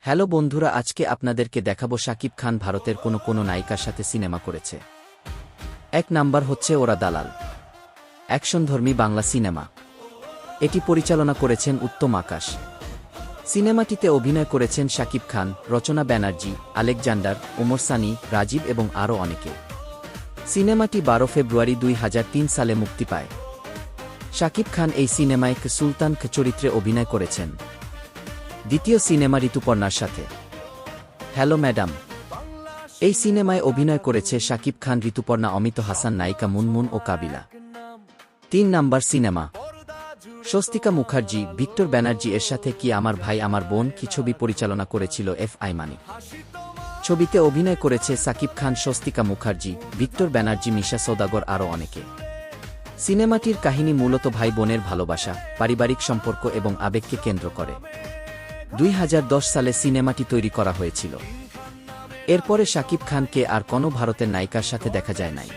Hello বন্ধুরা, আজকে আপনাদেরকে দেখাবো শাকিব খান ভারতের কোন নায়িকার সাথে সিনেমা করেছে। এক নাম্বার হচ্ছে ওরা দালাল, অ্যাকশনধর্মী বাংলা সিনেমা। এটি পরিচালনা করেছেন উত্তম আকাশ। সিনেমাটিতে অভিনয় করেছেন শাকিব খান, রচনা ব্যানার্জি, আলেকজান্ডার, ওমর সানি, রাজীব এবং আরও অনেকে। সিনেমাটি 12 ফেব্রুয়ারি 2003 সালে মুক্তি পায়। শাকিব খান এই সিনেমায় সুলতান চরিত্রে অভিনয় করেছেন। দ্বিতীয় সিনেমা ঋতুপর্ণার সাথে। Hello madam. এই সিনেমায় অভিনয় করেছে শাকিব খান, ঋতুপর্ণা, অমিত হাসান, নায়িকা মুনমুন ও কাবিলা। 3 number cinema Swastika Mukherjee, Victor Banerjee এর সাথে কি আমার ভাই আমার বোন কি ছবি পরিচালনা করেছিল FI মানিক। ছবিতে অভিনয় করেছে শাকিব খান, স্বস্তিকা মুখার্জি, ভিক্টর ব্যানার্জি, মিশা সওদাগর আরও অনেকে। সিনেমাটির কাহিনী মূলত ভাই বোনের ভালোবাসা, পারিবারিক সম্পর্ক এবং আবেগকে কেন্দ্র করে। 2010 সালে সিনেমাটি তৈরি করা হয়েছিল। এরপরে শাকিব খানকে আর কোনো ভারতের নায়িকার সাথে দেখা যায় নাই।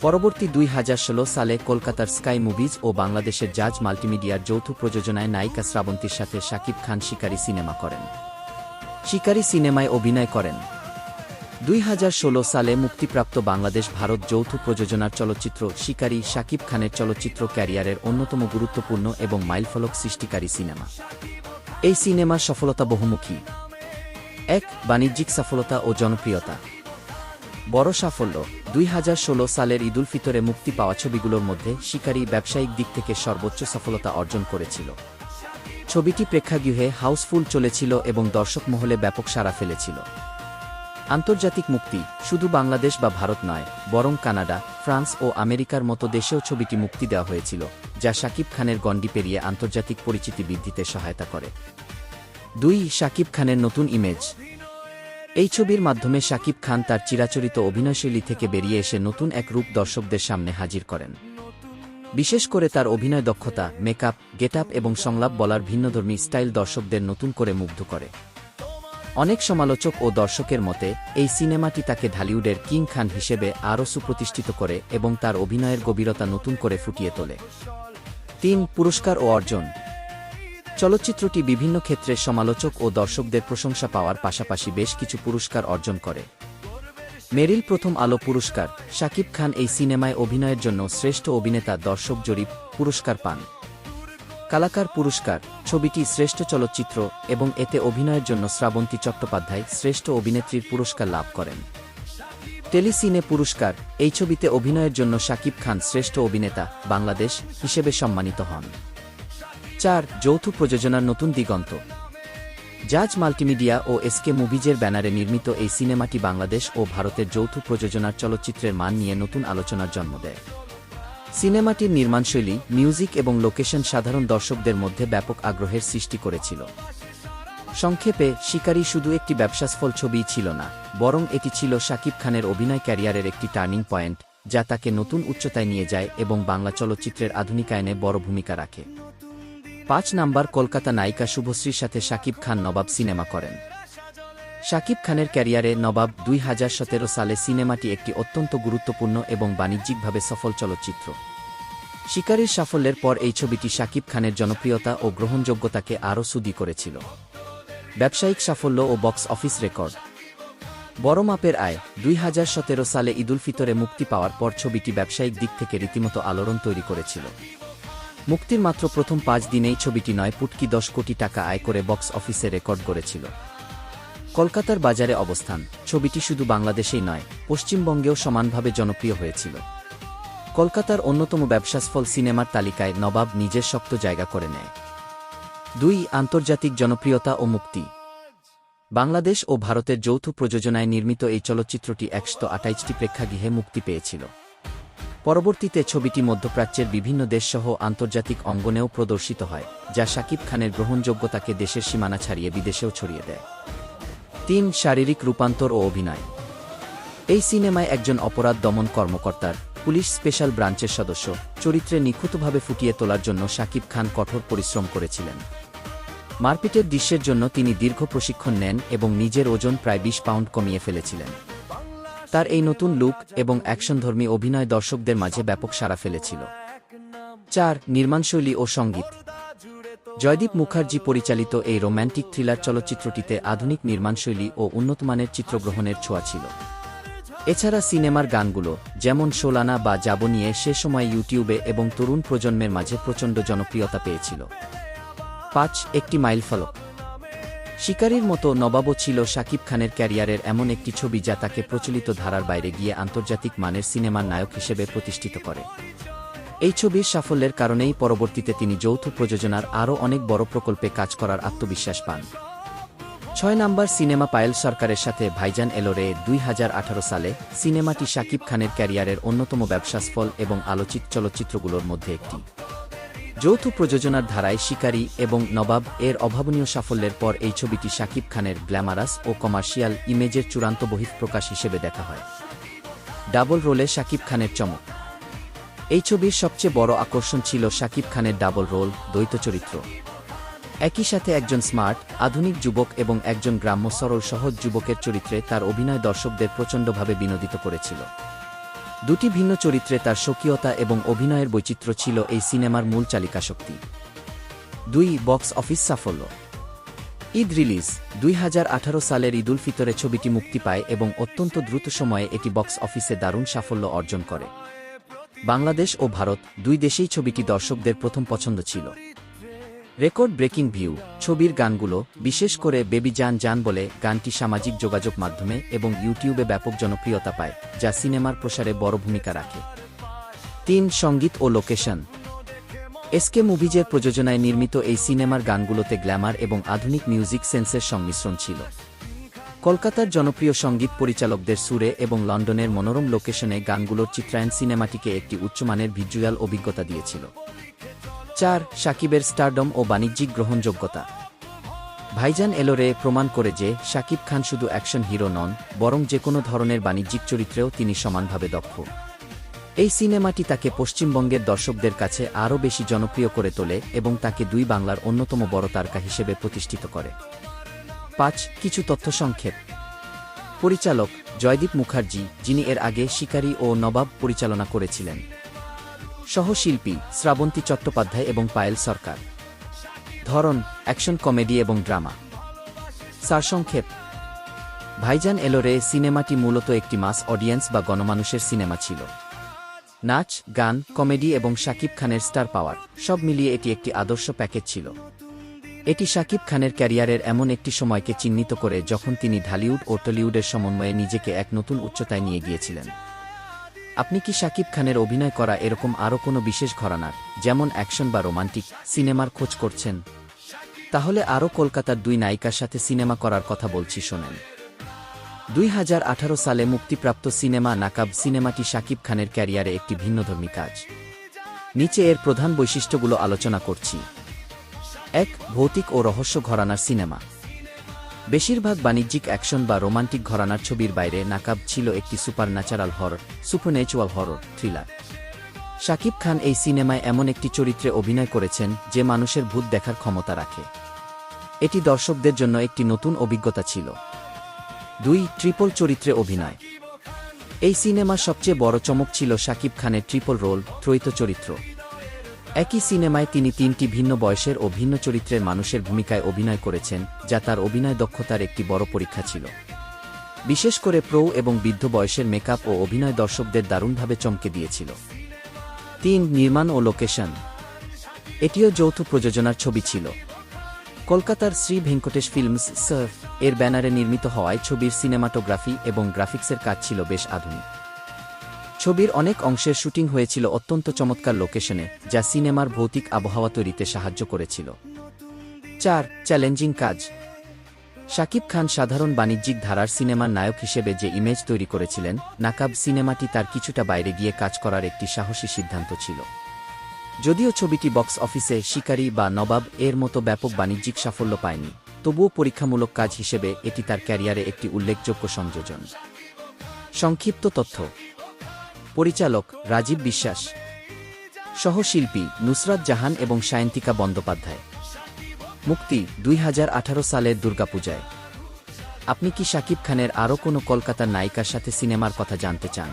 পরবর্তী 2016 সালে কলকাতার স্কাই মুভিজ ও বাংলাদেশের জাজ মাল্টিমিডিয়ার যৌথ প্রযোজনায় নায়িকা শ্রাবন্তীর সাথে শাকিব খান শিকারী সিনেমা করেন। শিকারী সিনেমায় অভিনয় করেন। 2016 সালে মুক্তিপ্রাপ্ত বাংলাদেশ ভারত যৌথ প্রযোজনার চলচ্চিত্র শিকারী শাকিব খানের চলচ্চিত্র ক্যারিয়ারের অন্যতম গুরুত্বপূর্ণ এবং মাইলফলক সৃষ্টিকারী সিনেমা। এই সিনেমার সফলতা বহুমুখী। 1. বাণিজ্যিক সফলতা ও জনপ্রিয়তা। বড় সাফল্য। 2016 সালের ঈদুল ফিতরে মুক্তি পাওয়া ছবিগুলোর মধ্যে শিকারী ব্যবসায়িক দিক থেকে সর্বোচ্চ সফলতা অর্জন করেছিল। ছবিটি প্রেক্ষাগৃহে হাউসফুল চলেছিল এবং দর্শক মহলে ব্যাপক সাড়া ফেলেছিল। আন্তর্জাতিক মুক্তি। শুধু বাংলাদেশ বা ভারত নয়, বরং কানাডা, ফ্রান্স ও আমেরিকার মতো দেশেও ছবিটি মুক্তি দেওয়া হয়েছিল, যা শাকিব খানের গণ্ডি পেরিয়ে আন্তর্জাতিক পরিচিতি বৃদ্ধিতে সহায়তা করে। 2. শাকিব খানের নতুন ইমেজ। এই ছবির মাধ্যমে শাকিব খান তার চিরাচরিত অভিনয়শৈলী থেকে বেরিয়ে এসে নতুন এক রূপ দর্শকদের সামনে হাজির করেন। বিশেষ করে তার অভিনয় দক্ষতা, মেকআপ, গেটআপ এবং সংলাপ বলার ভিন্নধর্মী স্টাইল দর্শকদের নতুন করে মুগ্ধ করে। অনেক সমালোচক ও দর্শকের মতে এই সিনেমাটি তাকে ঢালিউডের কিং খান হিসেবে আরও সুপ্রতিষ্ঠিত করে এবং তার অভিনয়ের গভীরতা নতুন করে ফুটিয়ে তোলে। 3. পুরস্কার ও অর্জন। চলচ্চিত্রটি বিভিন্ন ক্ষেত্রে সমালোচক ও দর্শকদের প্রশংসা পাওয়ার পাশাপাশি বেশ কিছু পুরস্কার অর্জন করে। মেরিল প্রথম আলো পুরস্কার। শাকিব খান এই সিনেমায় অভিনয়ের জন্য শ্রেষ্ঠ অভিনেতা দর্শক জরিপ পুরস্কার পান। কালাকার পুরস্কার। ছবিটি শ্রেষ্ঠ চলচ্চিত্র এবং এতে অভিনয়ের জন্য শ্রাবন্তী চট্টোপাধ্যায় শ্রেষ্ঠ অভিনেত্রীর পুরস্কার লাভ করেন। টেলিসিনে পুরস্কার। এই ছবিতে অভিনয়ের জন্য শাকিব খান শ্রেষ্ঠ অভিনেতা বাংলাদেশ হিসেবে সম্মানিত হন। 4. যৌথ প্রযোজনার নতুন দিগন্ত। জাজ মাল্টিমিডিয়া ও SK মুভিজের ব্যানারে নির্মিত এই সিনেমাটি বাংলাদেশ ও ভারতের যৌথ প্রযোজনার চলচ্চিত্রের মান নিয়ে নতুন আলোচনার জন্ম দেয়। সিনেমাটির নির্মাণশৈলী, মিউজিক এবং লোকেশন সাধারণ দর্শকদের মধ্যে ব্যাপক আগ্রহের সৃষ্টি করেছিল। সংক্ষেপে, শিকারী শুধু একটি ব্যবসাসফল ছবিই ছিল না, বরং এটি ছিল শাকিব খানের অভিনয় ক্যারিয়ারের একটি টার্নিং পয়েন্ট, যা তাকে নতুন উচ্চতায় নিয়ে যায় এবং বাংলা চলচ্চিত্রের আধুনিকায়নে বড় ভূমিকা রাখে। 5 নাম্বার কলকাতা নায়িকা শুভশ্রীর সাথে শাকিব খান নবাব সিনেমা করেন। শাকিব খানের ক্যারিয়ারে নবাব 2017 সালে সিনেমাটি একটি অত্যন্ত গুরুত্বপূর্ণ এবং বাণিজ্যিকভাবে সফল চলচ্চিত্র। শিকারীর সাফল্যের পর এই ছবিটি শাকিব খানের জনপ্রিয়তা ও গ্রহণযোগ্যতাকে আরও সুদৃঢ় করেছিল। ব্যবসায়িক সাফল্য ও বক্স অফিস রেকর্ড। বড় মাপের আয়। 2017 সালে ঈদুল ফিতরে মুক্তি পাওয়ার পর ছবিটি ব্যবসায়িক দিক থেকে রীতিমতো আলোড়ন তৈরি করেছিল। মুক্তির মাত্র প্রথম 5 দিনেই ছবিটি 9.10 কোটি টাকা আয় করে বক্স অফিসে রেকর্ড গড়েছিল। কলকাতার বাজারে অবস্থান। ছবিটি শুধু বাংলাদেশেই নয়, পশ্চিমবঙ্গেও সমানভাবে জনপ্রিয় হয়েছিল। কলকাতার অন্যতম ব্যবসাসফল সিনেমার তালিকায় নবাব নিজের শক্ত জায়গা করে নেয়। 2. আন্তর্জাতিক জনপ্রিয়তা ও মুক্তি। বাংলাদেশ ও ভারতের যৌথ প্রযোজনায় নির্মিত এই চলচ্চিত্রটি 128টি প্রেক্ষাগৃহে মুক্তি পেয়েছিল। পরবর্তীতে ছবিটি মধ্যপ্রাচ্যের বিভিন্ন দেশসহ আন্তর্জাতিক অঙ্গনেও প্রদর্শিত হয়, যা শাকিব খানের গ্রহণযোগ্যতাকে দেশের সীমানা ছাড়িয়ে বিদেশেও ছড়িয়ে দেয়। 3. শারীরিক রূপান্তর ও অভিনয়। এই সিনেমায় একজন অপরাধ দমন কর্মকর্তার, পুলিশ স্পেশাল ব্রাঞ্চের সদস্য চরিত্রে নিখুঁতভাবে ফুটিয়ে তোলার জন্য শাকিব খান কঠোর পরিশ্রম করেছিলেন। মারপিটের দৃশ্যের জন্য তিনি দীর্ঘ প্রশিক্ষণ নেন এবং নিজের ওজন প্রায় 20 পাউন্ড কমিয়ে ফেলেছিলেন। তার এই নতুন লুক এবং অ্যাকশনধর্মী অভিনয় দর্শকদের মাঝে ব্যাপক সাড়া ফেলেছিল। 4. নির্মাণশৈলী ও সঙ্গীত। জয়দীপ মুখার্জি পরিচালিত এই রোম্যান্টিক থ্রিলার চলচ্চিত্রটিতে আধুনিক নির্মাণশৈলী ও উন্নতমানের চিত্রগ্রহণের ছোঁয়া ছিল। এছাড়া সিনেমার গানগুলো, যেমন সোলানা বা যাবো নিয়ে সে সময় ইউটিউবে এবং তরুণ প্রজন্মের মাঝে প্রচণ্ড জনপ্রিয়তা পেয়েছিল। ৫. একটি মাইলফলক। শিকারীর মতো নবাবও ছিল শাকিব খানের ক্যারিয়ারের এমন একটি ছবি যা তাকে প্রচলিত ধারার বাইরে গিয়ে আন্তর্জাতিক মানের সিনেমার নায়ক হিসেবে প্রতিষ্ঠিত করে। এই ছবির সাফল্যের কারণেই পরবর্তীতে তিনি যৌথ প্রযোজনার আরও অনেক বড় প্রকল্পে কাজ করার আত্মবিশ্বাস পান। ৬ নম্বর সিনেমা পায়েল সরকারের সাথে ভাইজান এলো রে ২০১৮ সালে। সিনেমাটি শাকিব খানের ক্যারিয়ারের অন্যতম ব্যবসাসফল এবং আলোচিত চলচ্চিত্রগুলোর মধ্যে একটি। যৌথ প্রযোজনার ধারায় শিকারী এবং নবাব এর অভাবনীয় সাফল্যের পর এই ছবিটি শাকিব খানের গ্ল্যামারাস ও কমার্শিয়াল ইমেজের চূড়ান্ত বহিঃপ্রকাশ হিসেবে দেখা হয়। ডাবল রোলে শাকিব খানের চমক। এই ছবির সবচেয়ে বড় আকর্ষণ ছিল শাকিব খানের ডাবল রোল, দ্বৈত চরিত্র। একই সাথে একজন স্মার্ট, আধুনিক যুবক এবং একজন গ্রাম্য সরল সহজ যুবকের চরিত্রে তার অভিনয় দর্শকদের প্রচণ্ডভাবে বিনোদিত করেছিল। দুটি ভিন্ন চরিত্রে তার স্বকীয়তা এবং অভিনয়ের বৈচিত্র্য ছিল এই সিনেমার মূল চালিকাশক্তি। ২. বক্স অফিস সাফল্য। ঈদ রিলিজ। ২০১৮ সালের ঈদুল ফিতরে ছবিটি মুক্তি পায় এবং অত্যন্ত দ্রুত সময়ে এটি বক্স অফিসে দারুণ সাফল্য অর্জন করে। বাংলাদেশ ও ভারত দুই দেশেই ছবিটি দর্শকদের প্রথম পছন্দ ছিল। Record breaking view. ছবির গানগুলো, বিশেষ করে বেবি জান জান বলে গানটি সামাজিক যোগাযোগ মাধ্যমে এবং ইউটিউবে ব্যাপক জনপ্রিয়তা পায়, যা সিনেমার প্রসারে বড় ভূমিকা রাখে। ৩. সঙ্গীত ও লোকেশন। এসকে মুভিজের প্রযোজনায় নির্মিত এই সিনেমার গানগুলোতে গ্ল্যামার এবং আধুনিক মিউজিক সেন্সের সংমিশ্রণ ছিল। কলকাতার জনপ্রিয় সঙ্গীত পরিচালকদের সুরে এবং লন্ডনের মনোরম লোকেশনে গানগুলোর চিত্রায়ন সিনেমাটিকে একটি উচ্চমানের ভিজুয়াল অভিজ্ঞতা দিয়েছিল। ৪. শাকিবের স্টারডম ও বাণিজ্যিক গ্রহণযোগ্যতা। ভাইজান এলো রে প্রমাণ করে যে শাকিব খান শুধু অ্যাকশন হিরো নন, বরং যে কোনো ধরনের বাণিজ্যিক চরিত্রেও তিনি সমানভাবে দক্ষ। এই সিনেমাটি তাকে পশ্চিমবঙ্গের দর্শকদের কাছে আরও বেশি জনপ্রিয় করে তোলে এবং তাকে দুই বাংলার অন্যতম বড় তারকা হিসেবে প্রতিষ্ঠিত করে। ৫. কিছু তথ্য সংক্ষেপ। পরিচালক জয়দীপ মুখার্জি, যিনি এর আগে শিকারী ও নবাব পরিচালনা করেছিলেন। সহশিল্পী শ্রাবন্তী চট্টোপাধ্যায় এবং পায়েল সরকার। ধরন অ্যাকশন, কমেডি এবং ড্রামা। সারসংক্ষেপ। ভাইজান এলো রে সিনেমাটি মূলত একটি মাস অডিয়েন্স বা গণমানুষের সিনেমা ছিল। নাচ, গান, কমেডি এবং শাকিব খানের স্টার পাওয়ার সব মিলিয়ে এটি একটি আদর্শ প্যাকেজ ছিল। এটি শাকিব খানের ক্যারিয়ারের এমন একটি সময়কে চিহ্নিত করে যখন তিনি ঢালিউড ও টলিউডের সমন্বয়ে নিজেকে এক নতুন উচ্চতায় নিয়ে গিয়েছিলেন। আপনি কি শাকিব খানের অভিনয় করা এরকম আরও কোনো বিশেষ ঘরানার, যেমন অ্যাকশন বা রোমান্টিক সিনেমার খোঁজ করছেন? তাহলে আরও কলকাতার দুই নায়িকার সাথে সিনেমা করার কথা বলছি, শোনেন। ২০১৮ সালে মুক্তিপ্রাপ্ত সিনেমা নাকাব সিনেমাটি শাকিব খানের ক্যারিয়ারে একটি ভিন্নধর্মী কাজ। নিচে এর প্রধান বৈশিষ্ট্যগুলো আলোচনা করছি। ১. ভৌতিক ও রহস্য ঘরানার সিনেমা। বেশিরভাগ বাণিজ্যিক অ্যাকশন বা রোমান্টিক ঘরানার ছবির বাইরে নাকাব ছিল একটি supernatural horror, supernatural horror thriller. Shakib Khan এই সিনেমায় এমন একটি চরিত্রে অভিনয় করেছেন যে মানুষের ভূত দেখার ক্ষমতা রাখে। এটি দর্শকদের জন্য একটি নতুন অভিজ্ঞতা ছিল। ২. ট্রিপল চরিত্রে অভিনয়। এই সিনেমার সবচেয়ে বড় চমক ছিল শাকিব খানের ট্রিপল রোল, ত্রয়িত চরিত্র। একই সিনেমায় তিনি তিনটি ভিন্ন বয়সের ও ভিন্ন চরিত্রের মানুষের ভূমিকায় অভিনয় করেছেন, যা তার অভিনয় দক্ষতার একটি বড় পরীক্ষা ছিল। বিশেষ করে প্রৌঢ় এবং বৃদ্ধ বয়সের মেকআপ ও অভিনয় দর্শকদের দারুণভাবে চমকে দিয়েছিল। ৩. নির্মাণ ও লোকেশন। এটিও যৌথ প্রযোজনার ছবি ছিল। কলকাতার শ্রী ভেঙ্কটেশ ফিল্মস সার্ফ এর ব্যানারে নির্মিত হওয়ায় ছবির সিনেমাটোগ্রাফি এবং গ্রাফিক্সের কাজ ছিল বেশ আধুনিক। ছবির অনেক অংশের শুটিং হয়েছিল অত্যন্ত চমৎকার লোকেশনে, যা সিনেমার ভৌতিক আবহাওয়া তৈরিতে সাহায্য করেছিল। ৪. চ্যালেঞ্জিং কাজ। শাকিব খান সাধারণ বাণিজ্যিক ধারার সিনেমার নায়ক হিসেবে যে ইমেজ তৈরি করেছিলেন, নাকাব সিনেমাটি তার কিছুটা বাইরে গিয়ে কাজ করার একটি সাহসী সিদ্ধান্ত ছিল। যদিও ছবিটি বক্স অফিসে শিকারী বা নবাব এর মতো ব্যাপক বাণিজ্যিক সাফল্য পায়নি, তবুও পরীক্ষামূলক কাজ হিসেবে এটি তার ক্যারিয়ারে একটি উল্লেখযোগ্য সংযোজন। সংক্ষিপ্ত তথ্য। পরিচালক রাজীব বিশ্বাস। সহশিল্পী নুসরাত জাহান এবং সায়ন্তিকা বন্দ্যোপাধ্যায়। মুক্তি ২০১৮ সালের দুর্গাপূজায়। আপনি কি শাকিব খানের আরও কোনো কলকাতার নায়িকার সাথে সিনেমার কথা জানতে চান?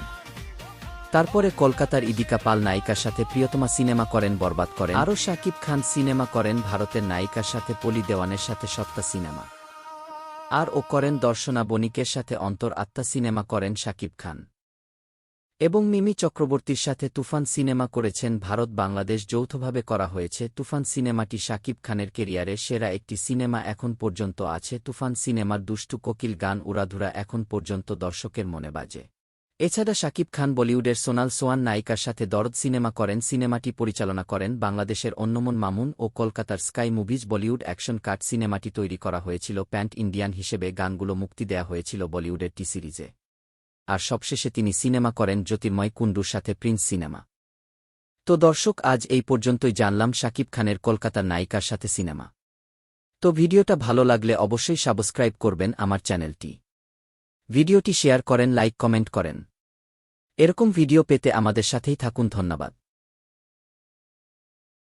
তারপরে কলকাতার ইদিকা পাল নায়িকার সাথে প্রিয়তমা সিনেমা করেন বরবাদ করেন, আরও শাকিব খান সিনেমা করেন ভারতের নায়িকার সাথে পলি দেওয়ানের সাথে সত্তা সিনেমা, আর ও করেন দর্শনা বণিকের সাথে অন্তর আত্মা সিনেমা করেন শাকিব খান, এবং মিমি চক্রবর্তীর সাথে তুফান সিনেমা করেছেন ভারত বাংলাদেশ যৌথভাবে করা হয়েছে। তুফান সিনেমাটি শাকিব খানের কেরিয়ারে সেরা একটি সিনেমা এখন পর্যন্ত আছে। তুফান সিনেমার দুষ্টু কোকিল গান উড়াধুরা এখন পর্যন্ত দর্শকের মনে বাজে। এছাড়া শাকিব খান বলিউডের সোনাল সোয়ান নায়িকার সাথে দরদ সিনেমা করেন। সিনেমাটি পরিচালনা করেন বাংলাদেশের অন্যমন মামুন ও কলকাতার sky movies. Bollywood action cut সিনেমাটি তৈরি করা হয়েছিল প্যান্ট ইন্ডিয়ান হিসেবে, গানগুলো মুক্তি দেয়া হয়েছিল বলিউডের টি সিরিজে। আর সবশেষে তিনি সিনেমা করেন জ্যোতির্ময় কুণ্ডুর সাথে প্রিন্স সিনেমা। তো দর্শক, আজ এই পর্যন্তই জানলাম শাকিব খানের কলকাতার নায়িকার সাথে সিনেমা। তো ভিডিওটা ভালো লাগলে অবশ্যই সাবস্ক্রাইব করবেন আমার চ্যানেলটি, ভিডিওটি শেয়ার করেন, লাইক কমেন্ট করেন। এরকম ভিডিও পেতে আমাদের সাথেই থাকুন। ধন্যবাদ।